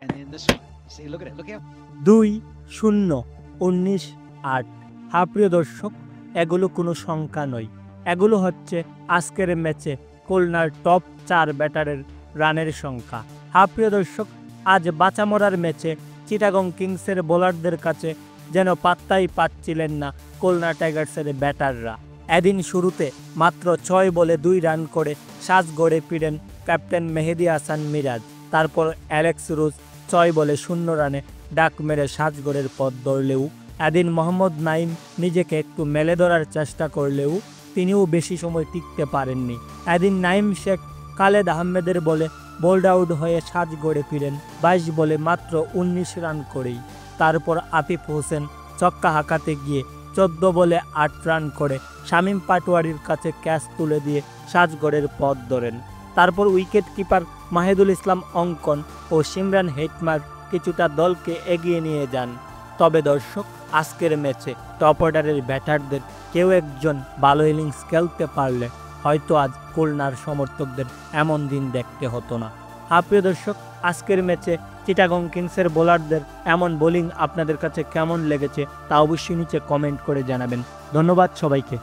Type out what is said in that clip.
And then this one. See, look at it. Look out. 2-0, 19-8। হ্যাঁ প্রিয় দর্শক, এগুলো কোনো সংখ্যা নয়, এগুলো হচ্ছে আজকের ম্যাচে খুলনার টপ 4 ব্যাটারের রানের সংখ্যা। হ্যাঁ প্রিয় দর্শক, আজ বাঁচামরার ম্যাচে চিটাগং কিংসের বোলারদের কাছে যেন পাত্তাই পাচ্ছিলেন না খুলনা টাইগার্সের ব্যাটাররা। এদিন শুরুতে মাত্র 6 বলে 2 রান করে সাজ গড়ে ফিরেন ক্যাপ্টেন মেহেদী হাসান মিরাজ। তারপর অ্যালেক্স রুজ 6 বলে 0 রানে ডাক মেরে সাজগড়ের পথ ধরলেও এদিন মোহাম্মদ নাইম নিজেকে একটু মেলে ধরার চেষ্টা করলেও তিনিও বেশি সময় টিকতে পারেননি। এদিন নাইম শেখ খালেদ আহমেদের বলে বোল্ড আউট হয়ে সাজ গড়ে ফিরেন 22 বলে মাত্র 19 রান করেই। তারপর আফিফ হোসেন ছক্কা হাঁকাতে গিয়ে 14 বলে 8 রান করে শামীম পাটোয়ারির কাছে ক্যাচ তুলে দিয়ে সাজগড়ের পথ ধরেন। তারপর উইকেট কিপার মাহিদুল ইসলাম অঙ্কন ও সিমরান হেটমার কিছুটা দলকে এগিয়ে নিয়ে যান। তবে দর্শক, আজকের ম্যাচে টপ অর্ডারের ব্যাটারদের কেউ একজন ভালো ইনিংস খেলতে পারলে হয়তো আজ খুলনার সমর্থকদের এমন দিন দেখতে হতো না। প্রিয় দর্শক, আজকের ম্যাচে চিটাগং কিংসের বোলারদের এমন বোলিং আপনাদের কাছে কেমন লেগেছে তা অবশ্যই নিচে কমেন্ট করে জানাবেন। ধন্যবাদ সবাইকে।